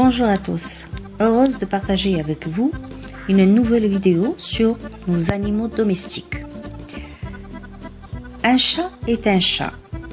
Bonjour à tous, heureuse de partager avec vous une nouvelle vidéo sur nos animaux domestiques. Un chat est un chat,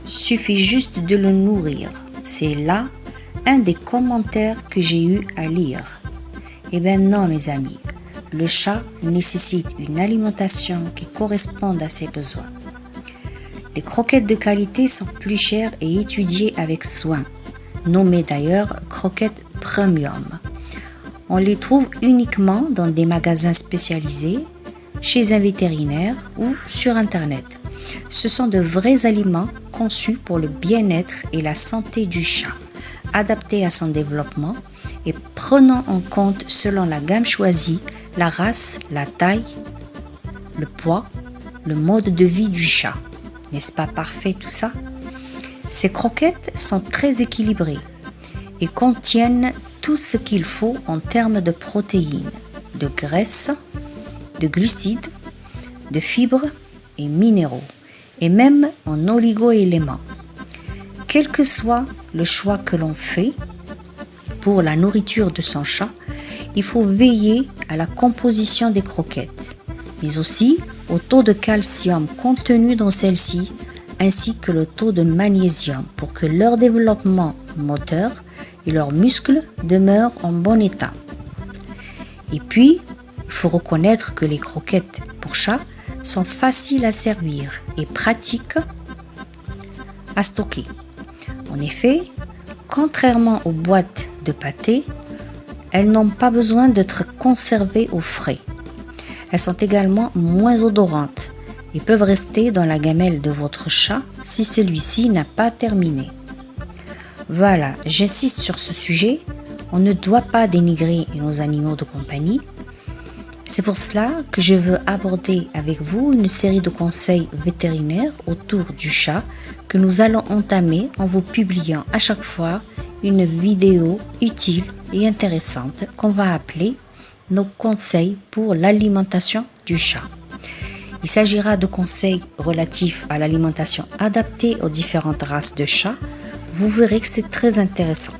suffit juste de le nourrir. C'est là un des commentaires que j'ai eu à lire. Eh bien non mes amis, le chat nécessite une alimentation qui corresponde à ses besoins. Les croquettes de qualité sont plus chères et étudiées avec soin, nommées d'ailleurs croquettes premium. On les trouve uniquement dans des magasins spécialisés, chez un vétérinaire ou sur Internet. Ce sont de vrais aliments conçus pour le bien-être et la santé du chat, adaptés à son développement et prenant en compte selon la gamme choisie, la race, la taille, le poids, le mode de vie du chat. N'est-ce pas parfait tout ça? Ces croquettes sont très équilibrées et contiennent tout ce qu'il faut en termes de protéines, de graisses, de glucides, de fibres et minéraux, et même en oligo-éléments. Quel que soit le choix que l'on fait pour la nourriture de son chat, il faut veiller à la composition des croquettes, mais aussi au taux de calcium contenu dans celles-ci, ainsi que le taux de magnésium pour que leur développement moteur et leurs muscles demeurent en bon état. Et puis, il faut reconnaître que les croquettes pour chat sont faciles à servir et pratiques à stocker. En effet, contrairement aux boîtes de pâté, elles n'ont pas besoin d'être conservées au frais. Elles sont également moins odorantes et peuvent rester dans la gamelle de votre chat si celui-ci n'a pas terminé. Voilà, j'insiste sur ce sujet, on ne doit pas dénigrer nos animaux de compagnie. C'est pour cela que je veux aborder avec vous une série de conseils vétérinaires autour du chat que nous allons entamer en vous publiant à chaque fois une vidéo utile et intéressante qu'on va appeler nos conseils pour l'alimentation du chat. Il s'agira de conseils relatifs à l'alimentation adaptée aux différentes races de chats. Vous verrez que c'est très intéressant.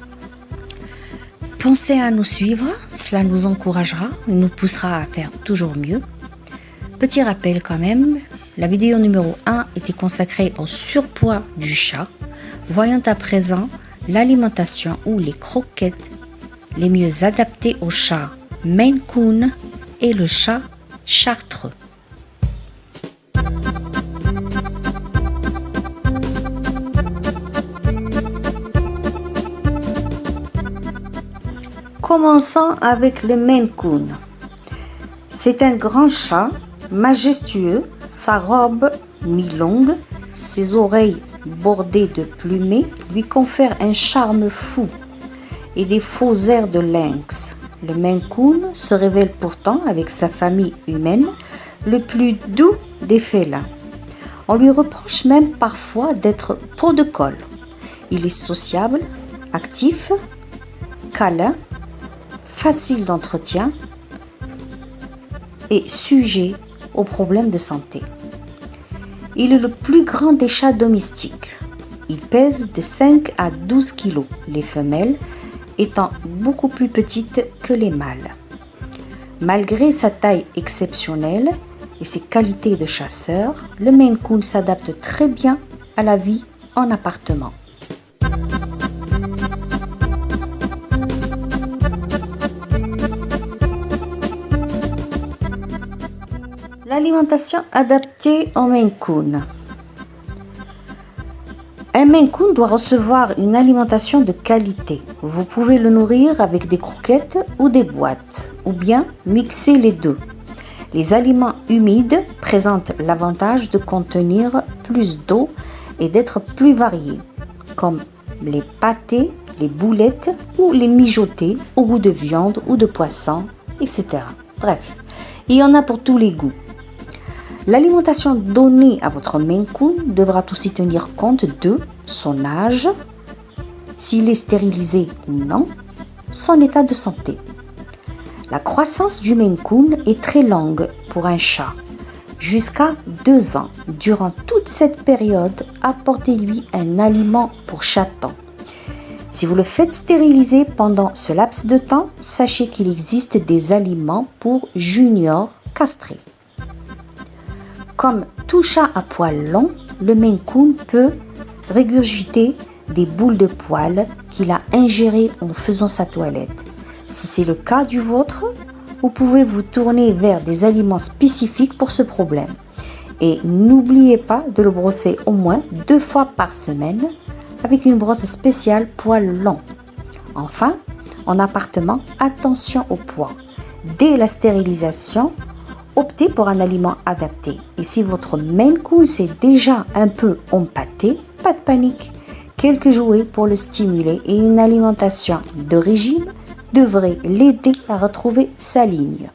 Pensez à nous suivre, cela nous encouragera et nous poussera à faire toujours mieux. Petit rappel quand même, la vidéo numéro 1 était consacrée au surpoids du chat. Voyons à présent l'alimentation ou les croquettes les mieux adaptées au chat Maine Coon et le chat chartreux. Commençons avec le Maine Coon. C'est un grand chat majestueux, sa robe mi-longue, ses oreilles bordées de plumées lui confèrent un charme fou et des faux airs de lynx. Le Maine Coon se révèle pourtant avec sa famille humaine le plus doux des félins. On lui reproche même parfois d'être peau de colle. Il est sociable, actif, câlin, facile d'entretien et sujet aux problèmes de santé. Il est le plus grand des chats domestiques. Il pèse de 5 à 12 kg, les femelles étant beaucoup plus petites que les mâles. Malgré sa taille exceptionnelle et ses qualités de chasseur, le Maine Coon s'adapte très bien à la vie en appartement. L'alimentation adaptée au Maine Coon. Un Maine Coon doit recevoir une alimentation de qualité. Vous pouvez le nourrir avec des croquettes ou des boîtes, ou bien mixer les deux. Les aliments humides présentent l'avantage de contenir plus d'eau et d'être plus variés, comme les pâtés, les boulettes ou les mijotés au goût de viande ou de poisson, etc. Bref, il y en a pour tous les goûts. L'alimentation donnée à votre Maine Coon devra aussi tenir compte de son âge, s'il est stérilisé ou non, son état de santé. La croissance du Maine Coon est très longue pour un chat, jusqu'à 2 ans. Durant toute cette période, apportez-lui un aliment pour chaton. Si vous le faites stériliser pendant ce laps de temps, sachez qu'il existe des aliments pour juniors castrés. Comme tout chat à poils longs, le Maine Coon peut régurgiter des boules de poils qu'il a ingérées en faisant sa toilette. Si c'est le cas du vôtre, vous pouvez vous tourner vers des aliments spécifiques pour ce problème. Et n'oubliez pas de le brosser au moins 2 fois par semaine avec une brosse spéciale poils longs. Enfin, en appartement, attention au poids. Dès la stérilisation, optez pour un aliment adapté. Et si votre Maine Coon s'est déjà un peu empâté, pas de panique. Quelques jouets pour le stimuler et une alimentation de régime devrait l'aider à retrouver sa ligne.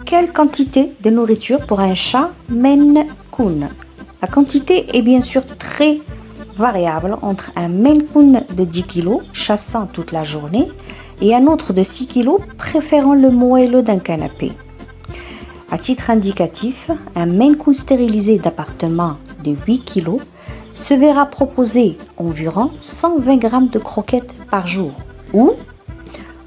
Quelle quantité de nourriture pour un chat Maine Coon? La quantité est bien sûr très variable entre un Maine Coon de 10 kg chassant toute la journée et un autre de 6 kg préférant le moelleux d'un canapé. À titre indicatif, un Maine Coon stérilisé d'appartement de 8 kg se verra proposer environ 120 g de croquettes par jour ou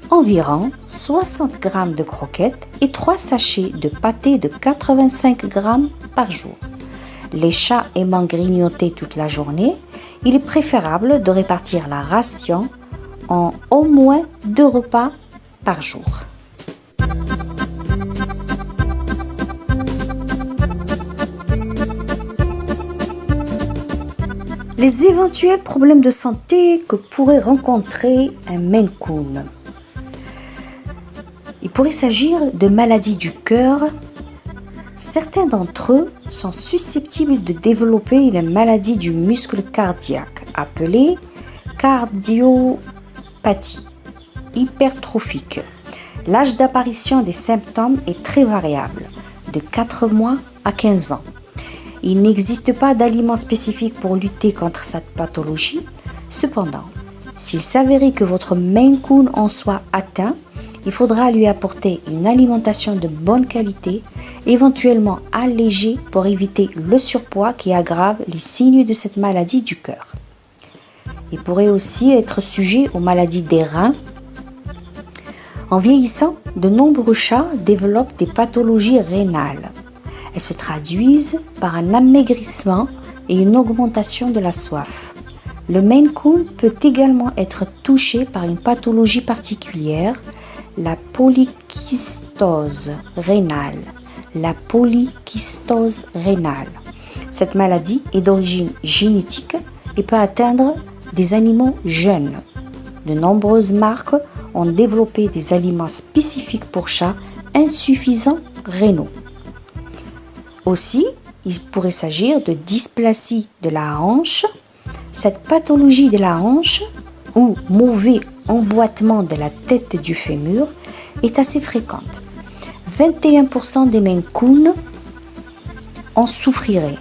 environ 60 g de croquettes et 3 sachets de pâté de 85 g par jour. Les chats aimant grignoter toute la journée, il est préférable de répartir la ration en au moins 2 repas par jour. Les éventuels problèmes de santé que pourrait rencontrer un Maine Coon. Il pourrait s'agir de maladies du cœur. Certains d'entre eux sont susceptibles de développer une maladie du muscle cardiaque appelée cardiopathie hypertrophique. L'âge d'apparition des symptômes est très variable, de 4 mois à 15 ans. Il n'existe pas d'aliment spécifique pour lutter contre cette pathologie. Cependant, s'il s'avérait que votre Maine Coon en soit atteint, il faudra lui apporter une alimentation de bonne qualité, éventuellement allégée pour éviter le surpoids qui aggrave les signes de cette maladie du cœur. Il pourrait aussi être sujet aux maladies des reins. En vieillissant, de nombreux chats développent des pathologies rénales. Elles se traduisent par un amaigrissement et une augmentation de la soif. Le Maine Coon peut également être touché par une pathologie particulière, la polykystose rénale. La polykystose rénale. Cette maladie est d'origine génétique et peut atteindre des animaux jeunes. De nombreuses marques ont développé des aliments spécifiques pour chats insuffisants rénaux. Aussi, il pourrait s'agir de dysplasie de la hanche. Cette pathologie de la hanche ou mauvais emboîtement de la tête du fémur est assez fréquente. 21% des Maine Coon en souffriraient.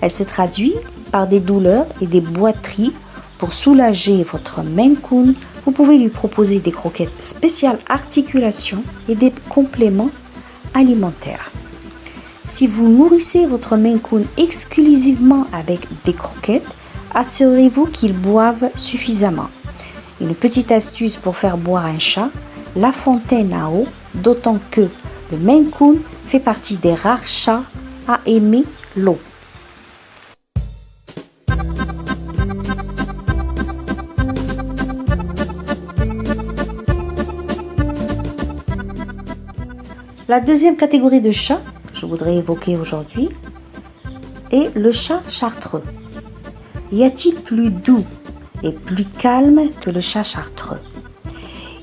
Elle se traduit par des douleurs et des boiteries. Pour soulager votre Maine Coon, vous pouvez lui proposer des croquettes spéciales articulation et des compléments alimentaires. Si vous nourrissez votre Maine Coon exclusivement avec des croquettes, assurez-vous qu'il boive suffisamment. Une petite astuce pour faire boire un chat, la fontaine à eau, d'autant que le Maine Coon fait partie des rares chats à aimer l'eau. La deuxième catégorie de chats que je voudrais évoquer aujourd'hui est le chat chartreux. Y a-t-il plus doux et plus calme que le chat chartreux?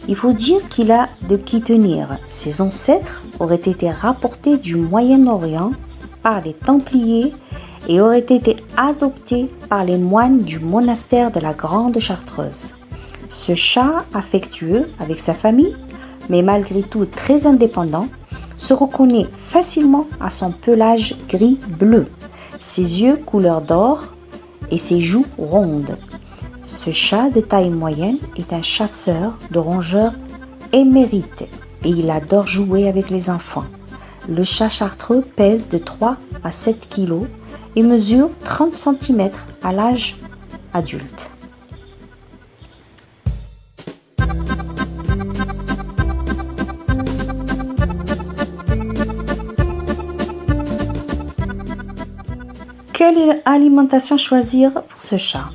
Il faut dire qu'il a de qui tenir. Ses ancêtres auraient été rapportés du Moyen-Orient par les Templiers et auraient été adoptés par les moines du monastère de la Grande Chartreuse. Ce chat affectueux avec sa famille, mais malgré tout très indépendant, se reconnaît facilement à son pelage gris-bleu, ses yeux couleur d'or et ses joues rondes. Ce chat de taille moyenne est un chasseur de rongeurs émérite et il adore jouer avec les enfants. Le chat chartreux pèse de 3 à 7 kg et mesure 30 cm à l'âge adulte. Quelle alimentation choisir pour ce chat?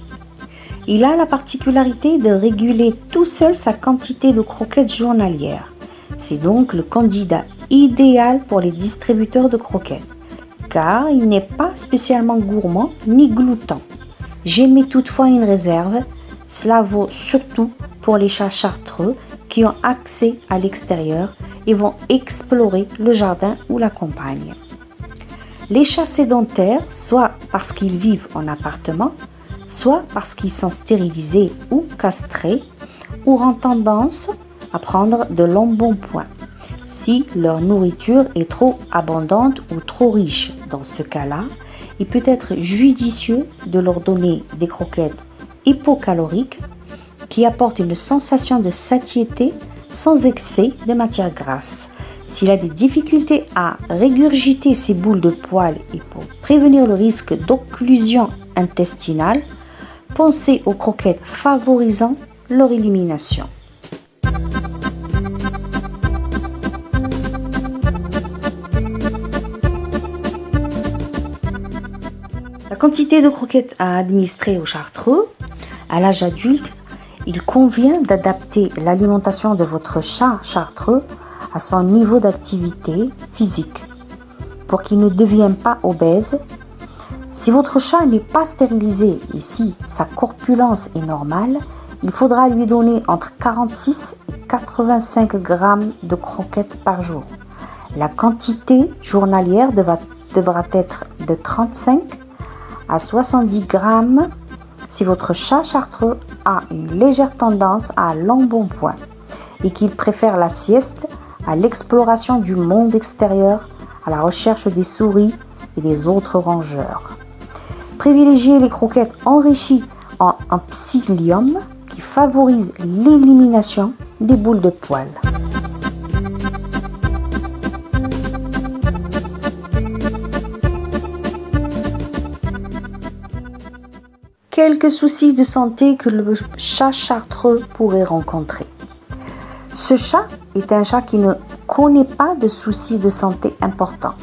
Il a la particularité de réguler tout seul sa quantité de croquettes journalières. C'est donc le candidat idéal pour les distributeurs de croquettes, car il n'est pas spécialement gourmand ni glouton. J'émets toutefois une réserve, cela vaut surtout pour les chats chartreux qui ont accès à l'extérieur et vont explorer le jardin ou la campagne. Les chats sédentaires, soit parce qu'ils vivent en appartement, soit parce qu'ils sont stérilisés ou castrés, auront tendance à prendre de l'embonpoint si leur nourriture est trop abondante ou trop riche. Dans ce cas-là, il peut être judicieux de leur donner des croquettes hypocaloriques qui apportent une sensation de satiété sans excès de matière grasse. S'il a des difficultés à régurgiter ces boules de poils et pour prévenir le risque d'occlusion intestinale, pensez aux croquettes favorisant leur élimination. La quantité de croquettes à administrer au chartreux, à l'âge adulte, il convient d'adapter l'alimentation de votre chat chartreux à son niveau d'activité physique pour qu'il ne devienne pas obèse. Si votre chat n'est pas stérilisé et si sa corpulence est normale, il faudra lui donner entre 46 et 85 grammes de croquettes par jour. La quantité journalière devra être de 35 à 70 grammes si votre chat chartreux a une légère tendance à l'embonpoint et qu'il préfère la sieste à l'exploration du monde extérieur, à la recherche des souris et des autres rongeurs. Privilégiez les croquettes enrichies en psyllium qui favorise l'élimination des boules de poils. Quelques soucis de santé que le chat chartreux pourrait rencontrer. Ce chat est un chat qui ne connaît pas de soucis de santé importants.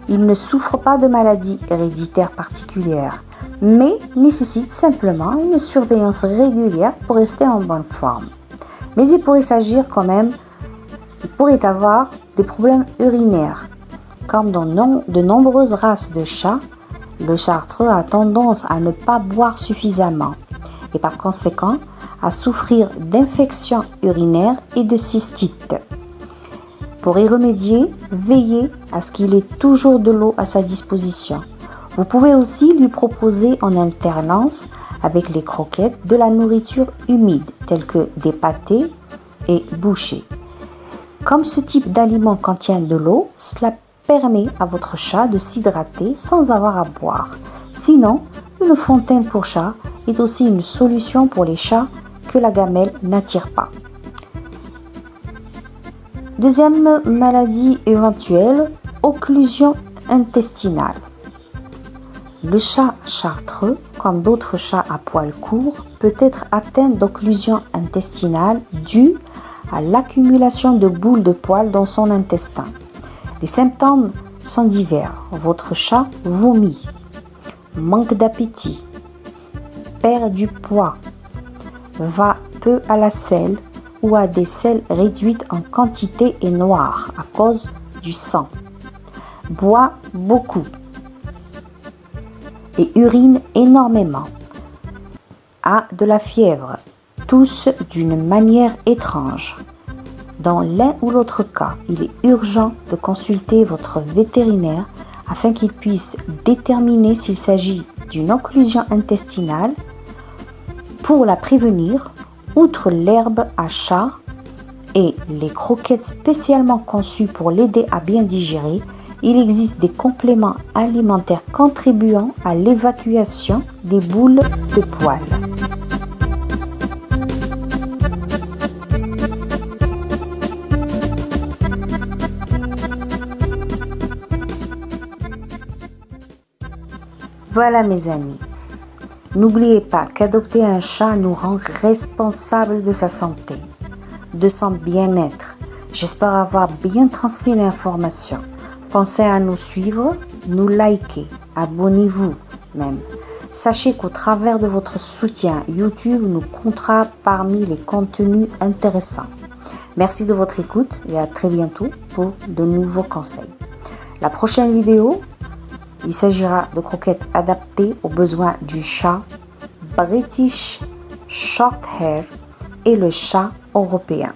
Il ne souffre pas de maladies héréditaires particulières, mais nécessite simplement une surveillance régulière pour rester en bonne forme. Mais il pourrait s'agir quand même, il pourrait avoir des problèmes urinaires. Comme dans de nombreuses races de chats, le chartreux a tendance à ne pas boire suffisamment et par conséquent à souffrir d'infections urinaires et de cystite. Pour y remédier, veillez à ce qu'il ait toujours de l'eau à sa disposition. Vous pouvez aussi lui proposer en alternance avec les croquettes de la nourriture humide telle que des pâtés et bouchées. Comme ce type d'aliment contient de l'eau, cela permet à votre chat de s'hydrater sans avoir à boire. Sinon, une fontaine pour chat est aussi une solution pour les chats que la gamelle n'attire pas. Deuxième maladie éventuelle, occlusion intestinale. Le chat chartreux, comme d'autres chats à poils courts, peut être atteint d'occlusion intestinale due à l'accumulation de boules de poils dans son intestin. Les symptômes sont divers. Votre chat vomit, manque d'appétit, perd du poids, va peu à la selle ou a des selles réduites en quantité et noires à cause du sang, boit beaucoup et urine énormément, a de la fièvre, tousse d'une manière étrange. Dans l'un ou l'autre cas, il est urgent de consulter votre vétérinaire afin qu'il puisse déterminer s'il s'agit d'une occlusion intestinale. Pour la prévenir, outre l'herbe à chat et les croquettes spécialement conçues pour l'aider à bien digérer, il existe des compléments alimentaires contribuant à l'évacuation des boules de poils. Voilà mes amis. N'oubliez pas qu'adopter un chat nous rend responsables de sa santé, de son bien-être. J'espère avoir bien transmis l'information. Pensez à nous suivre, nous liker, abonnez-vous même. Sachez qu'au travers de votre soutien, YouTube nous comptera parmi les contenus intéressants. Merci de votre écoute et à très bientôt pour de nouveaux conseils. La prochaine vidéo, il s'agira de croquettes adaptées aux besoins du chat British Shorthair et le chat européen.